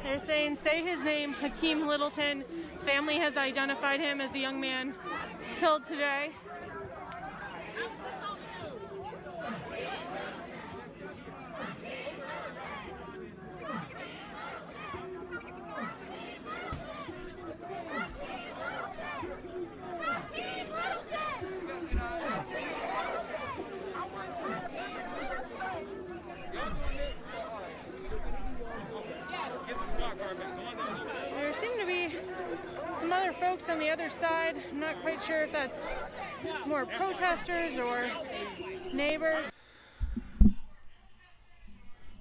They're saying, say his name, Hakeem Littleton. Family has identified him as the young man killed today. There seem to be some other folks on the other side. I'm not quite sure if that's more protesters or neighbors.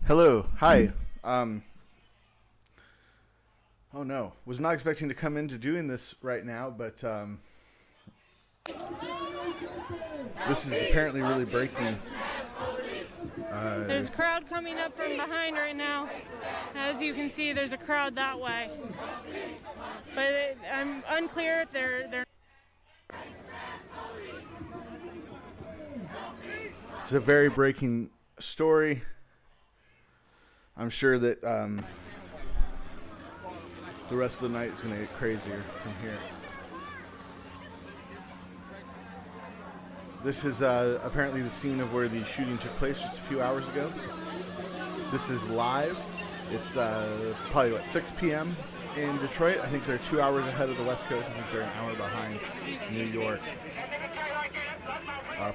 Hello, hi. Oh no, was not expecting to come into doing this right now, but this is apparently really breaking. There's a crowd coming up from behind right now. As you can see, there's a crowd that way. But I'm unclear if they're. It's a very breaking story. I'm sure that the rest of the night is going to get crazier from here. This is apparently the scene of where the shooting took place just a few hours ago. This is live. It's probably, 6 p.m. in Detroit. I think they're 2 hours ahead of the West Coast. I think they're an hour behind New York.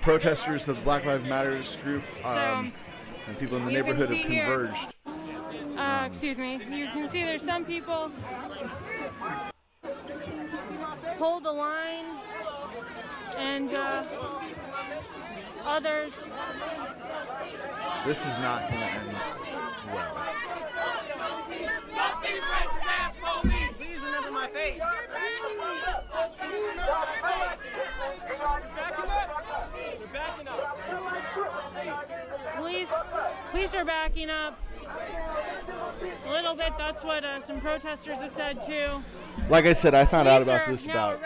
Protesters of the Black Lives Matter group and people in the neighborhood have converged. Excuse me. You can see there's some people hold the line and others. This is not going to end well. Please remember my face. Police are backing up a little bit. That's what some protesters have said too. Like I said, I found out about this about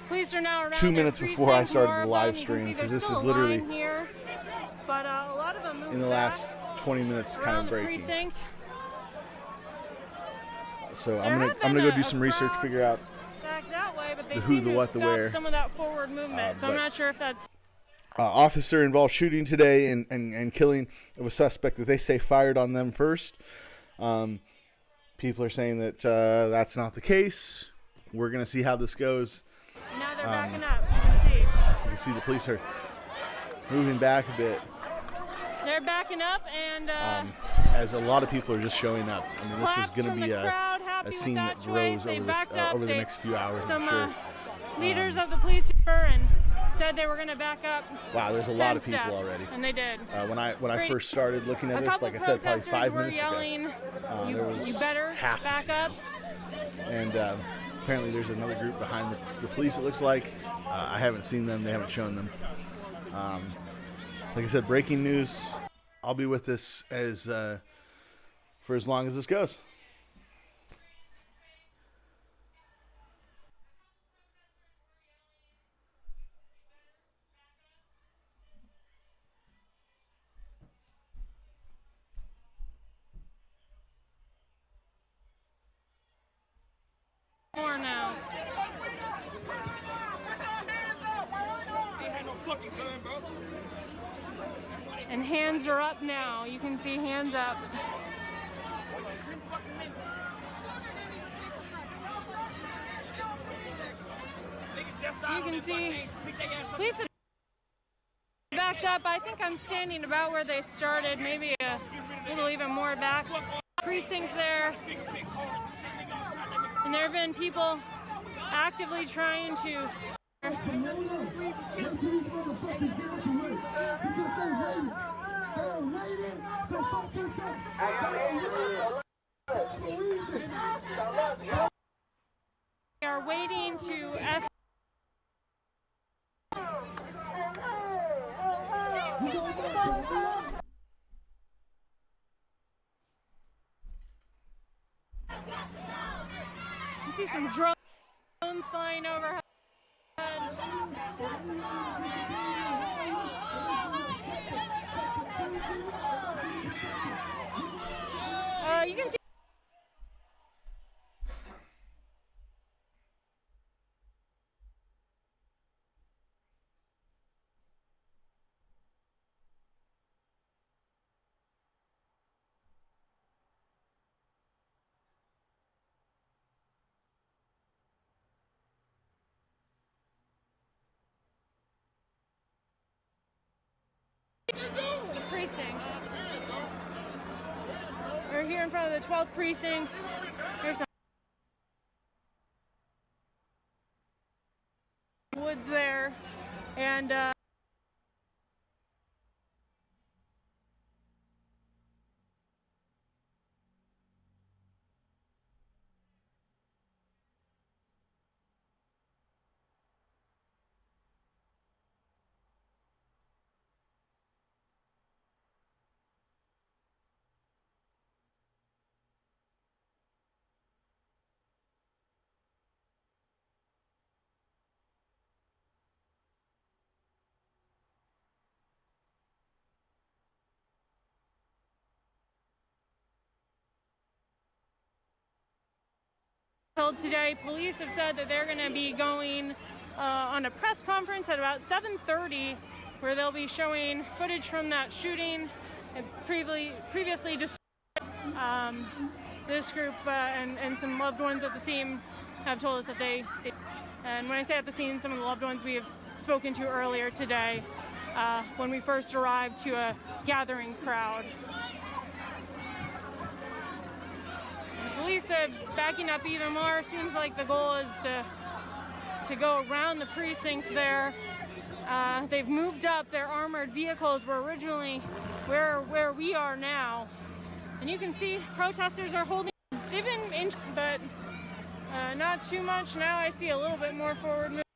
police are now around 2 minutes before I started the live stream, because this is literally here, but a lot of them in the last 20 minutes kind of breaking. Precinct. So I'm gonna go do some research, figure out back that way, but they the who, seem the to what, the stop where. some of that forward movement, so I'm not sure if that's. Officer involved shooting today and killing of a suspect that they say fired on them first. People are saying that that's not the case. We're going to see how this goes. Now they're backing up. You can see the police are moving back a bit. They're backing up, and as a lot of people are just showing up. I mean, this is going to be a scene that grows over the next few hours, I'm sure. Leaders of the police and said they were going to back up. Wow, there's a lot of people already. And they did. When I first started looking at this, like I said, probably 5 minutes ago, there was you better half back up. And apparently there's another group behind the police, it looks like. I haven't seen them. They haven't shown them. Like I said, breaking news. I'll be with this for as long as this goes. More now. And hands are up now. You can see hands up. You can see police have backed up. I think I'm standing about where they started, maybe a little even more back. Precinct there. And there have been people actively trying to. They are waiting to. You see some drones flying overhead. You can see precinct. We're here in front of the 12th precinct. There's some woods there, and today, police have said that they're going to be going on a press conference at about 7:30, where they'll be showing footage from that shooting. And previously just this group and some loved ones at the scene have told us that they and when I say at the scene, some of the loved ones we have spoken to earlier today when we first arrived to a gathering crowd. Police are backing up even more. Seems like the goal is to go around the precinct there. They've moved up. Their armored vehicles were originally where we are now. And you can see protesters are holding. They've been in, but not too much. Now I see a little bit more forward movement.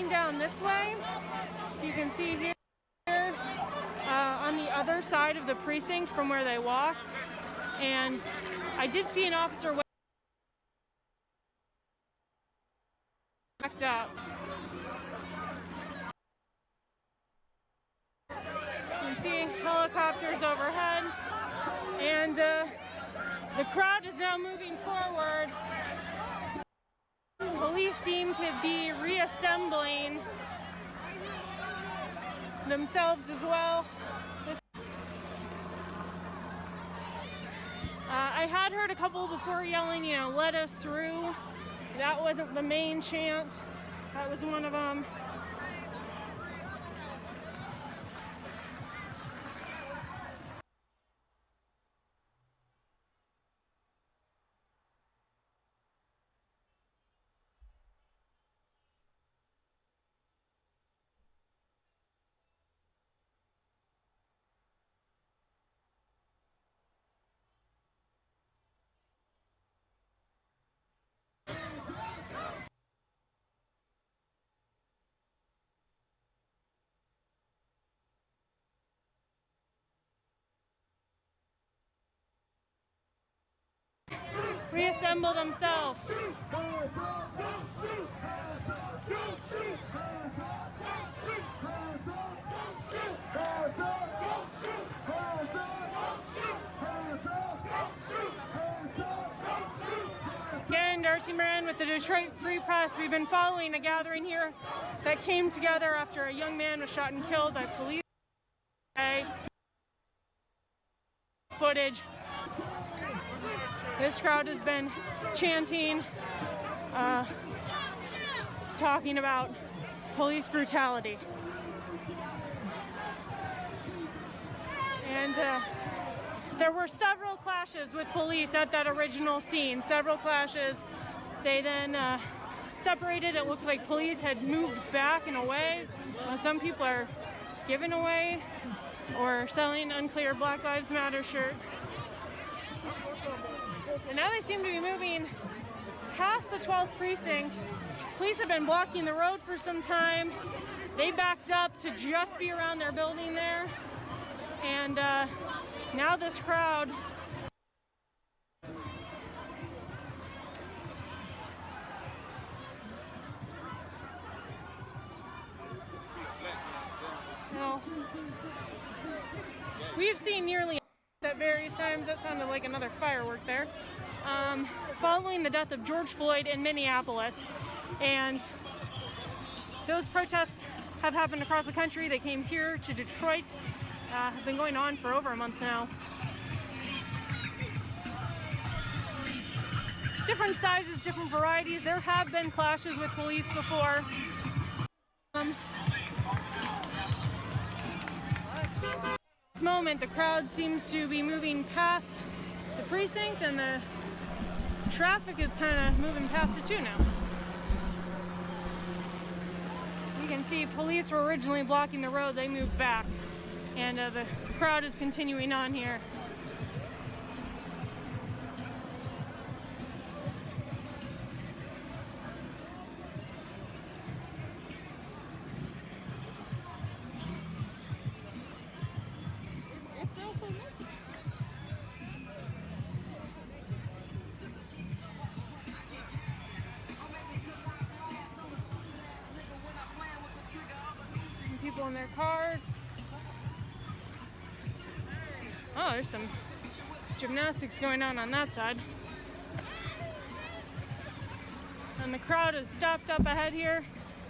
Down this way, you can see here on the other side of the precinct from where they walked, and I did see an officer backed up. You can see helicopters overhead, and the crowd is now moving forward. Police seem to be reassembling themselves as well. I had heard a couple before yelling, you know, let us through. That wasn't the main chant. That was one of them. Reassemble themselves. Again, Darcy Moran with the Detroit Free Press. We've been following a gathering here that came together after a young man was shot and killed by police. Footage. This crowd has been chanting, talking about police brutality. And there were several clashes with police at that original scene, several clashes. They then separated. It looks like police had moved back and away. Some people are giving away or selling unclear Black Lives Matter shirts. And now they seem to be moving past the 12th precinct. Police have been blocking the road for some time. They backed up to just be around their building there. And now this crowd we've seen nearly at various times. That sounded like another firework there. Following the death of George Floyd in Minneapolis, and those protests have happened across the country. They came here to Detroit, have been going on for over a month now. different sizes, different varieties. There have been clashes with police before. At this moment, the crowd seems to be moving past the precinct, and the traffic is kind of moving past it too now. You can see police were originally blocking the road. They moved back, and the crowd is continuing on here. People in their cars. Oh, there's some gymnastics going on that side. And the crowd has stopped up ahead here.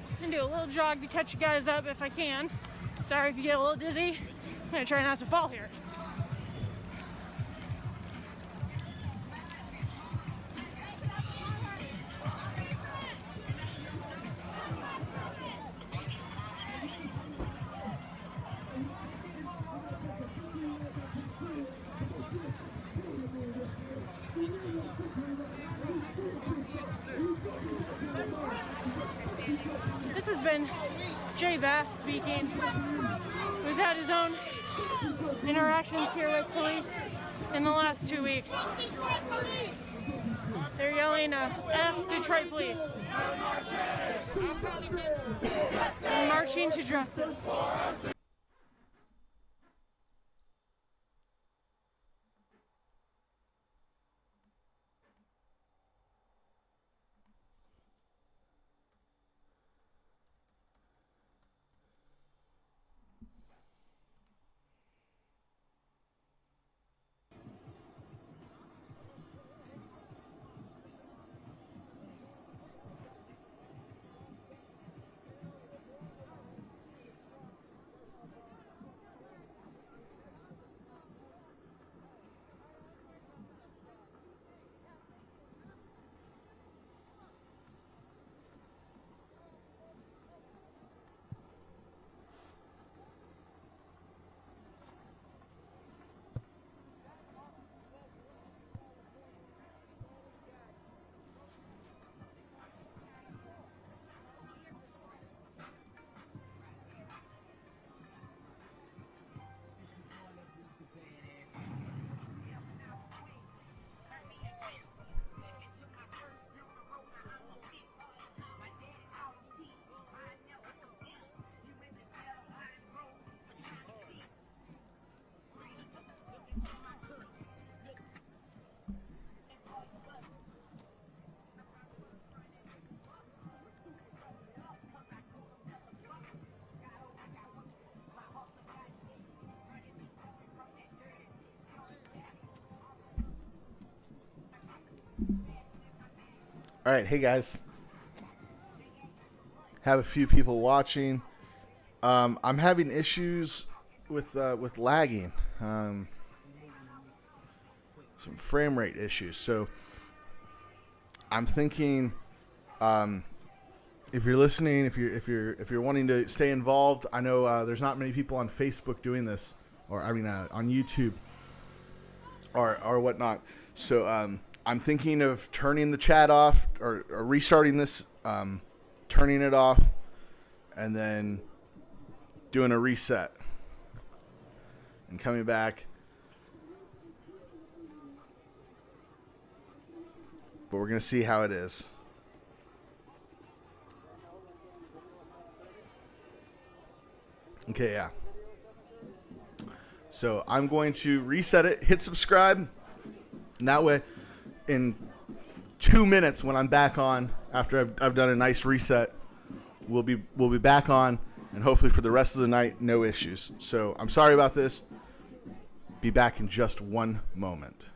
I'm gonna do a little jog to catch you guys up if I can. Sorry if you get a little dizzy. I'm gonna try not to fall here. This has been Jay Bass speaking, who's had his own interactions here with police in the last 2 weeks. They're yelling, F Detroit Police. And marching to justice. All right, hey guys. Have a few people watching. I'm having issues with lagging, some frame rate issues. So I'm thinking, if you're listening, if you're wanting to stay involved, I know there's not many people on Facebook doing this, or on YouTube or whatnot. So I'm thinking of turning the chat off or restarting this, turning it off, and then doing a reset and coming back. But we're going to see how it is. Okay, yeah. So I'm going to reset it, hit subscribe, and that way in 2 minutes when I'm back on, after I've done a nice reset, we'll be back on, and hopefully for the rest of the night, no issues. So I'm sorry about this. Be back in just one moment.